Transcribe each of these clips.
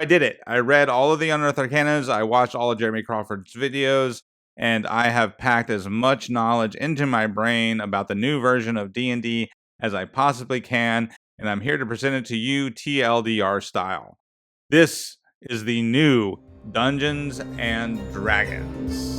I did it. I read all of the Unearthed Arcanas, I watched all of Jeremy Crawford's videos, and I have packed as much knowledge into my brain about the new version of D&D as I possibly can, and I'm here to present it to you TLDR style. This is the new Dungeons and Dragons.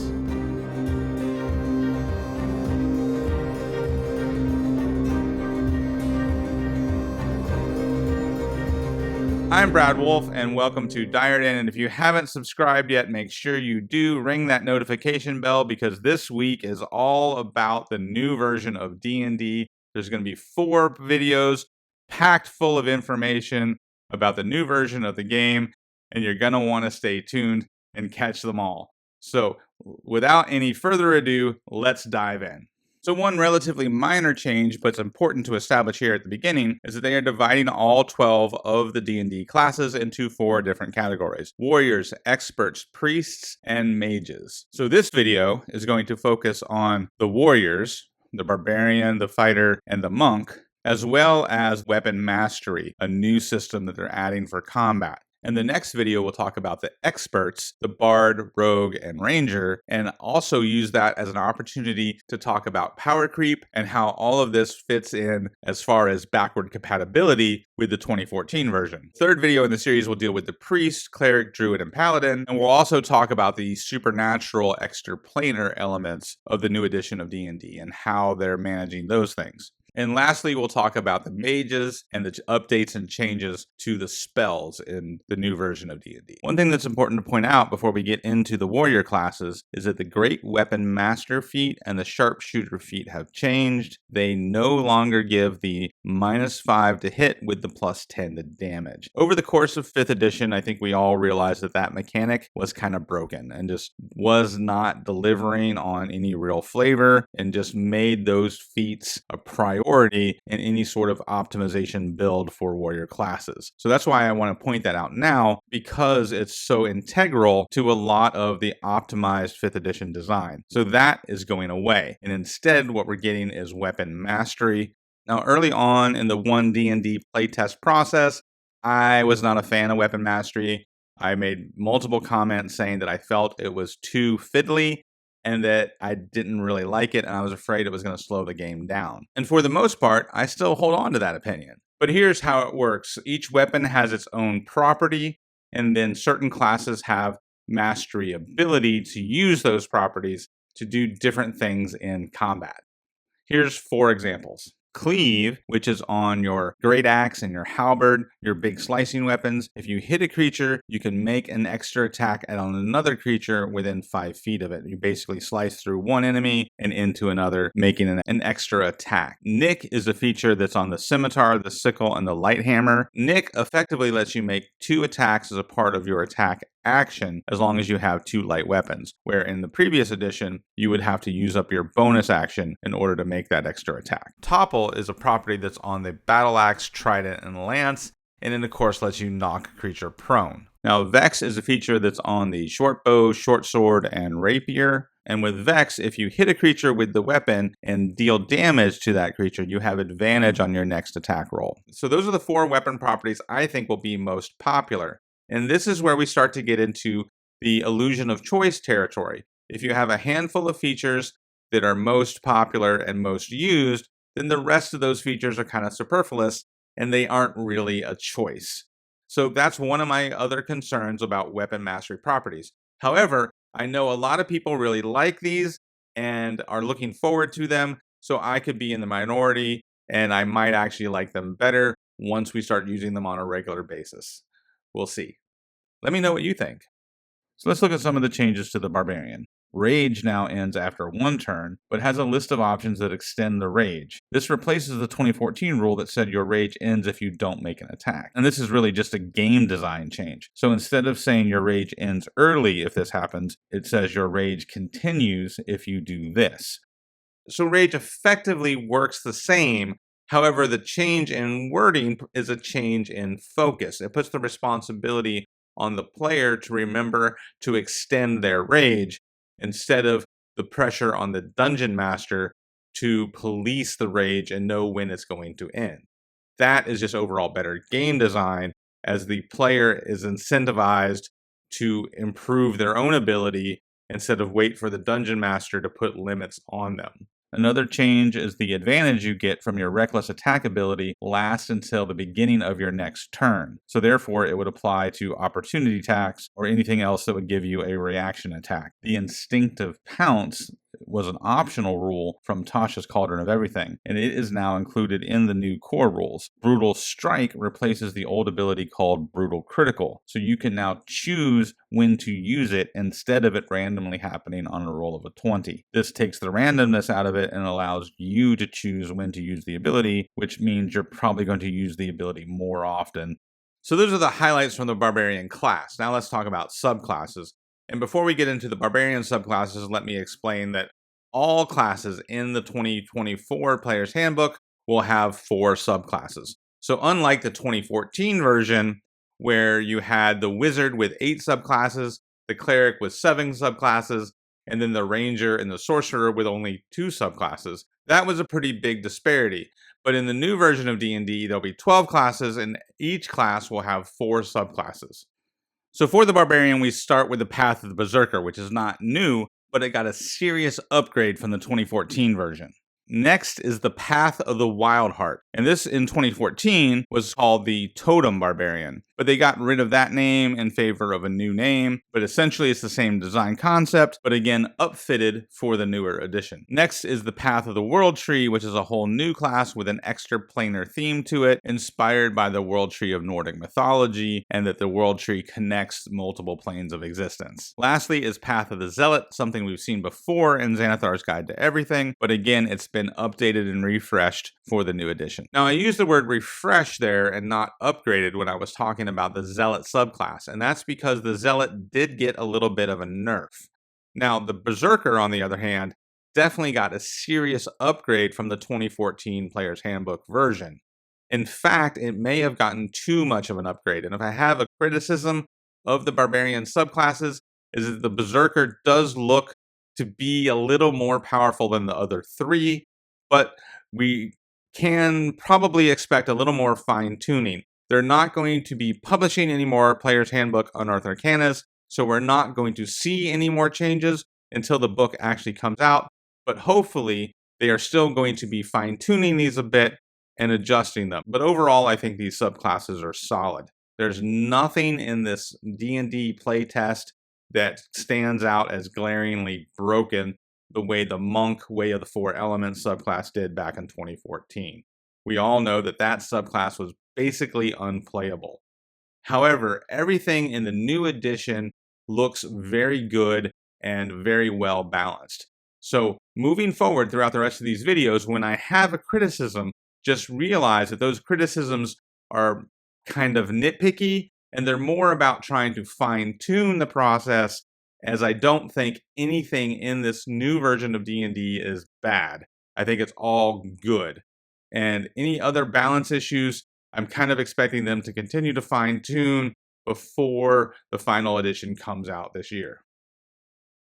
I'm Brad Wolf, and welcome to Direden. And if you haven't subscribed yet, make sure you do ring that notification bell, because this week is all about the new version of D&D. There's going to be 4 videos packed full of information about the new version of the game, and you're going to want to stay tuned and catch them all. So without any further ado, let's dive in. So one relatively minor change, but it's important to establish here at the beginning, is that they are dividing all 12 of the D&D classes into 4 different categories: warriors, experts, priests, and mages. So this video is going to focus on the warriors, the barbarian, the fighter, and the monk, as well as weapon mastery, a new system that they're adding for combat. And the next video will talk about the experts, the bard, rogue, and ranger, and also use that as an opportunity to talk about power creep and how all of this fits in as far as backward compatibility with the 2014 version. Third video in the series will deal with the priest, cleric, druid, and paladin, and we'll also talk about the supernatural extraplanar elements of the new edition of D&D and how they're managing those things. And lastly, we'll talk about the mages and the updates and changes to the spells in the new version of D&D. One thing that's important to point out before we get into the warrior classes is that the Great Weapon Master feat and the Sharpshooter feat have changed. They no longer give the -5 to hit with the +10 to damage. Over the course of 5th edition, I think we all realized that that mechanic was kind of broken and just was not delivering on any real flavor, and just made those feats a priority in any sort of optimization build for warrior classes. So that's why I want to point that out now, because it's so integral to a lot of the optimized 5th edition design. So that is going away, and instead what we're getting is weapon mastery. Now, early on in the 1 D&D playtest process, I was not a fan of weapon mastery. I made multiple comments saying that I felt it was too fiddly and that I didn't really like it, and I was afraid it was going to slow the game down. And for the most part, I still hold on to that opinion. But here's how it works. Each weapon has its own property, and then certain classes have mastery ability to use those properties to do different things in combat. Here's 4 examples. Cleave, which is on your great axe and your halberd, your big slicing weapons. If you hit a creature, you can make an extra attack on another creature within 5 feet of it. You basically slice through one enemy and into another, making an extra attack. Nick is a feature that's on the scimitar, the sickle, and the light hammer. Nick effectively lets you make 2 attacks as a part of your attack action, as long as you have 2 light weapons, where in the previous edition you would have to use up your bonus action in order to make that extra attack. Topple is a property that's on the battle axe, trident, and lance, and it of course lets you knock a creature prone. Now, Vex is a feature that's on the short bow, short sword, and rapier. And with Vex, if you hit a creature with the weapon and deal damage to that creature, you have advantage on your next attack roll. So those are the 4 weapon properties I think will be most popular. And this is where we start to get into the illusion of choice territory. If you have a handful of features that are most popular and most used, then the rest of those features are kind of superfluous and they aren't really a choice. So that's one of my other concerns about weapon mastery properties. However, I know a lot of people really like these and are looking forward to them, so I could be in the minority and I might actually like them better once we start using them on a regular basis. We'll see. Let me know what you think. So let's look at some of the changes to the Barbarian. Rage now ends after 1 turn, but has a list of options that extend the rage. This replaces the 2014 rule that said your rage ends if you don't make an attack. And this is really just a game design change. So instead of saying your rage ends early if this happens, it says your rage continues if you do this. So rage effectively works the same. However, the change in wording is a change in focus. It puts the responsibility on the player to remember to extend their rage, instead of the pressure on the dungeon master to police the rage and know when it's going to end. That is just overall better game design as the player is incentivized to improve their own ability instead of wait for the dungeon master to put limits on them. Another change is the advantage you get from your reckless attack ability lasts until the beginning of your next turn. So therefore, it would apply to opportunity attacks or anything else that would give you a reaction attack. The instinctive pounce was an optional rule from Tasha's Cauldron of Everything, and it is now included in the new core rules. Brutal Strike replaces the old ability called Brutal Critical, so you can now choose when to use it instead of it randomly happening on a roll of a 20. This takes the randomness out of it and allows you to choose when to use the ability, which means you're probably going to use the ability more often. So those are the highlights from the Barbarian class. Now let's talk about subclasses. And before we get into the Barbarian subclasses, let me explain that all classes in the 2024 Player's Handbook will have 4 subclasses. So unlike the 2014 version, where you had the Wizard with 8 subclasses, the Cleric with 7 subclasses, and then the Ranger and the Sorcerer with only 2 subclasses, that was a pretty big disparity. But in the new version of D&D, there'll be 12 classes, and each class will have 4 subclasses. So for the Barbarian, we start with the Path of the Berserker, which is not new, but it got a serious upgrade from the 2014 version. Next is the Path of the Wildheart, and this in 2014 was called the Totem Barbarian, but they got rid of that name in favor of a new name, but essentially it's the same design concept, but again upfitted for the newer edition. Next is the Path of the World Tree, which is a whole new class with an extra planar theme to it, inspired by the World Tree of Nordic mythology, and that the World Tree connects multiple planes of existence. Lastly is Path of the Zealot, something we've seen before in Xanathar's Guide to Everything, but again it's been updated and refreshed for the new edition. Now I used the word refresh there and not upgraded when I was talking about the Zealot subclass, and that's because the Zealot did get a little bit of a nerf. Now the Berserker, on the other hand, definitely got a serious upgrade from the 2014 Player's Handbook version. In fact, it may have gotten too much of an upgrade, and if I have a criticism of the Barbarian subclasses, is that the Berserker does look to be a little more powerful than the other 3, but we can probably expect a little more fine-tuning. They're not going to be publishing any more Player's Handbook Unearthed Arcanas, so we're not going to see any more changes until the book actually comes out, but hopefully they are still going to be fine-tuning these a bit and adjusting them. But overall, I think these subclasses are solid. There's nothing in this D&D playtest that stands out as glaringly broken the way the Monk Way of the Four Elements subclass did back in 2014. We all know that that subclass was basically unplayable. However, everything in the new edition looks very good and very well balanced. So moving forward throughout the rest of these videos, when I have a criticism, just realize that those criticisms are kind of nitpicky, and they're more about trying to fine-tune the process, as I don't think anything in this new version of D&D is bad. I think it's all good. And any other balance issues, I'm kind of expecting them to continue to fine-tune before the final edition comes out this year.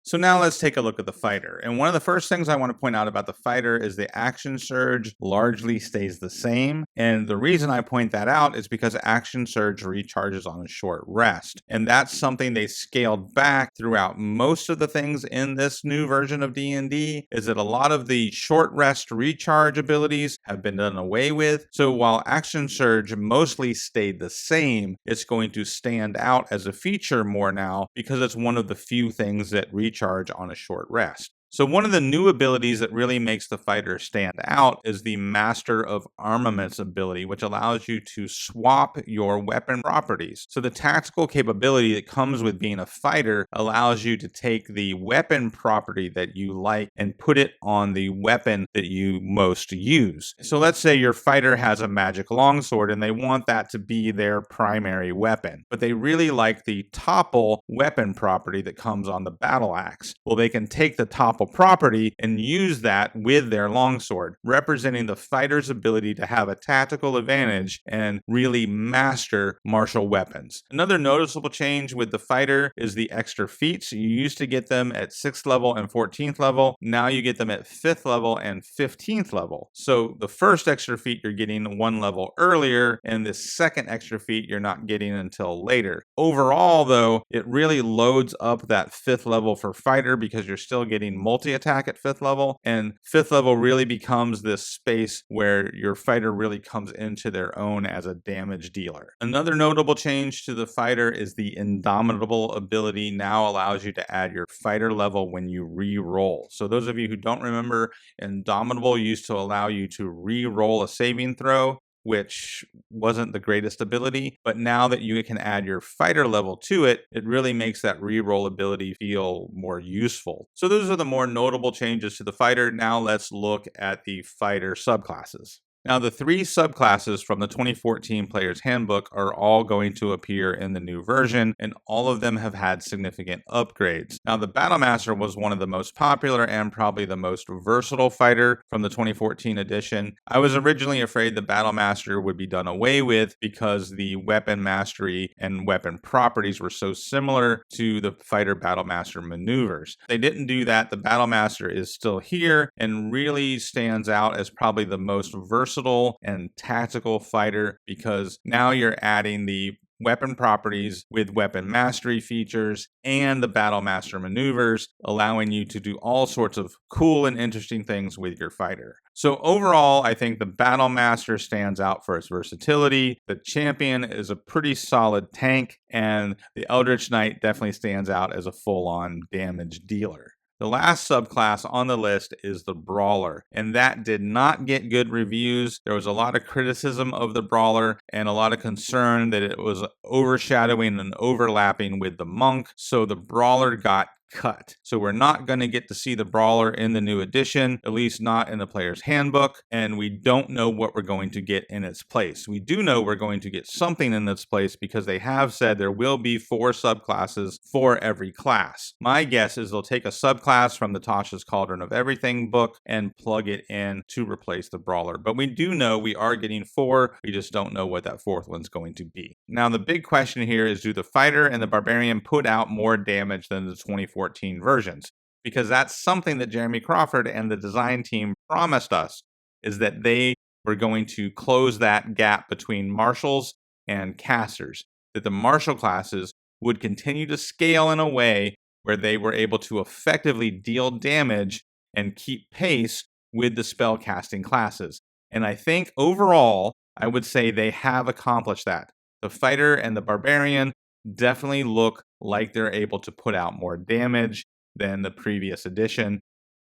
So now let's take a look at the fighter. And one of the first things I want to point out about the fighter is the action surge largely stays the same. And the reason I point that out is because action surge recharges on a short rest. And that's something they scaled back throughout most of the things in this new version of D&D, is that a lot of the short rest recharge abilities have been done away with. So while action surge mostly stayed the same, it's going to stand out as a feature more now because it's one of the few things that recharge on a short rest. So one of the new abilities that really makes the fighter stand out is the Master of Armaments ability, which allows you to swap your weapon properties. So the tactical capability that comes with being a fighter allows you to take the weapon property that you like and put it on the weapon that you most use. So let's say your fighter has a magic longsword and they want that to be their primary weapon, but they really like the topple weapon property that comes on the battle axe. Well, they can take the topple drop a property and use that with their longsword, representing the fighter's ability to have a tactical advantage and really master martial weapons. Another noticeable change with the fighter is the extra feats. You used to get them at 6th level and 14th level. Now you get them at 5th level and 15th level. So the first extra feat you're getting 1 level earlier, and the second extra feat you're not getting until later. Overall, though, it really loads up that 5th level for fighter because you're still getting multi-attack at 5th level, and 5th level really becomes this space where your fighter really comes into their own as a damage dealer. Another notable change to the fighter is the Indomitable ability now allows you to add your fighter level when you re-roll. So those of you who don't remember, Indomitable used to allow you to re-roll a saving throw, which wasn't the greatest ability, but now that you can add your fighter level to it, it really makes that reroll ability feel more useful. So those are the more notable changes to the fighter. Now let's look at the fighter subclasses. Now, the 3 subclasses from the 2014 Player's Handbook are all going to appear in the new version, and all of them have had significant upgrades. Now, the Battlemaster was one of the most popular and probably the most versatile fighter from the 2014 edition. I was originally afraid the Battlemaster would be done away with because the weapon mastery and weapon properties were so similar to the fighter Battlemaster maneuvers. They didn't do that. The Battlemaster is still here and really stands out as probably the most versatile and tactical fighter because now you're adding the weapon properties with weapon mastery features and the Battlemaster maneuvers, allowing you to do all sorts of cool and interesting things with your fighter. So overall, I think the Battlemaster stands out for its versatility. The Champion is a pretty solid tank, and the Eldritch Knight definitely stands out as a full-on damage dealer. The last subclass on the list is the Brawler, and that did not get good reviews. There was a lot of criticism of the Brawler and a lot of concern that it was overshadowing and overlapping with the Monk, so the Brawler got cut. So we're not going to get to see the Brawler in the new edition, at least not in the Player's Handbook, and we don't know what we're going to get in its place. We do know we're going to get something in its place because they have said there will be 4 subclasses for every class. My guess is they'll take a subclass from the Tasha's Cauldron of Everything book and plug it in to replace the Brawler. But we do know we are getting 4, we just don't know what that 4th one's going to be. Now the big question here is, do the Fighter and the Barbarian put out more damage than the 2014 versions? Because that's something that Jeremy Crawford and the design team promised us, is that they were going to close that gap between marshals and casters, that the martial classes would continue to scale in a way where they were able to effectively deal damage and keep pace with the spell casting classes. And I think overall, I would say they have accomplished that. The Fighter and the Barbarian definitely look like they're able to put out more damage than the previous edition.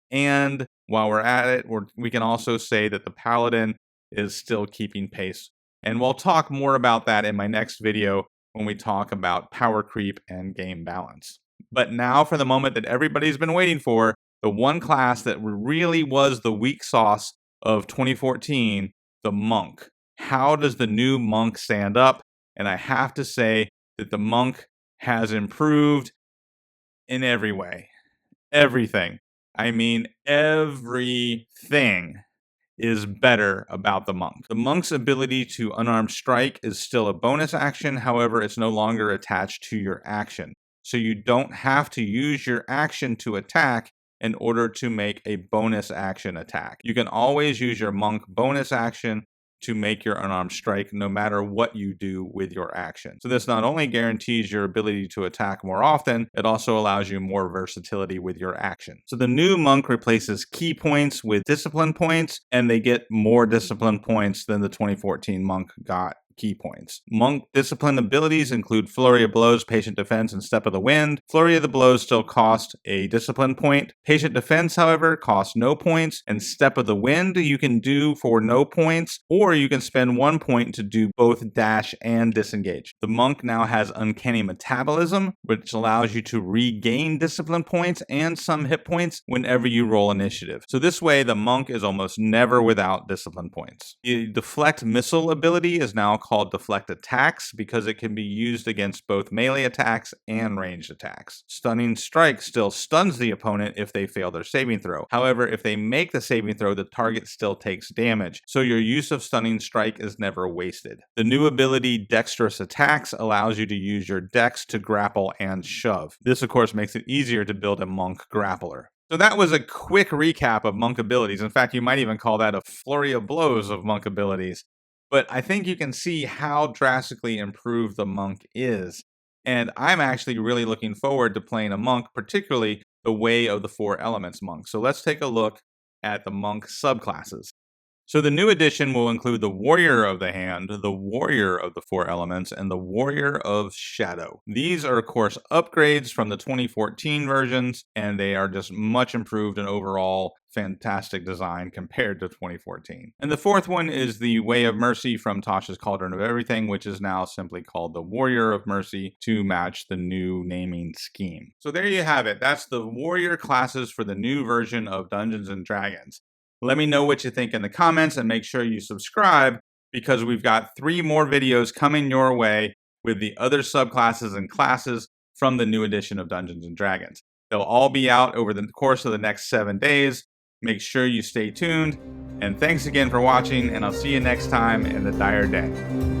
And while we're at it, we can also say that the Paladin is still keeping pace. And we'll talk more about that in my next video when we talk about power creep and game balance. But now for the moment that everybody's been waiting for, the one class that really was the weak sauce of 2014, the Monk. How does the new Monk stand up? And I have to say that the Monk has improved in every way. Everything. I mean, everything is better about the Monk. The Monk's ability to unarmed strike is still a bonus action. However, it's no longer attached to your action. So you don't have to use your action to attack in order to make a bonus action attack. You can always use your Monk bonus action to make your unarmed strike no matter what you do with your action. So this not only guarantees your ability to attack more often, it also allows you more versatility with your action. So the new Monk replaces key points with discipline points, and they get more discipline points than the 2014 Monk got key points. Monk discipline abilities include Flurry of Blows, Patient Defense, and Step of the Wind. Flurry of the Blows still cost a discipline point. Patient Defense, however, costs no points, and Step of the Wind you can do for no points, or you can spend 1 point to do both dash and disengage. The Monk now has Uncanny Metabolism, which allows you to regain discipline points and some hit points whenever you roll initiative. So this way, the Monk is almost never without discipline points. The Deflect Missile ability is now called deflect attacks because it can be used against both melee attacks and ranged attacks. Stunning Strike still stuns the opponent if they fail their saving throw. However, if they make the saving throw, the target still takes damage, so your use of Stunning Strike is never wasted. The new ability Dexterous Attacks allows you to use your dex to grapple and shove. This of course makes it easier to build a monk grappler. So that was a quick recap of monk abilities. In fact, you might even call that a flurry of blows of monk abilities. But I think you can see how drastically improved the monk is. And I'm actually really looking forward to playing a monk, particularly the Way of the Four Elements monk. So let's take a look at the monk subclasses. So the new edition will include the Warrior of the Hand, the Warrior of the Four Elements, and the Warrior of Shadow. These are, of course, upgrades from the 2014 versions, and they are just much improved and overall fantastic design compared to 2014. And the fourth one is the Way of Mercy from Tasha's Cauldron of Everything, which is now simply called the Warrior of Mercy to match the new naming scheme. So there you have it. That's the Warrior classes for the new version of Dungeons & Dragons. Let me know what you think in the comments and make sure you subscribe because we've got 3 more videos coming your way with the other subclasses and classes from the new edition of Dungeons & Dragons. They'll all be out over the course of the next 7 days. Make sure you stay tuned, and thanks again for watching, and I'll see you next time in the Dire Den.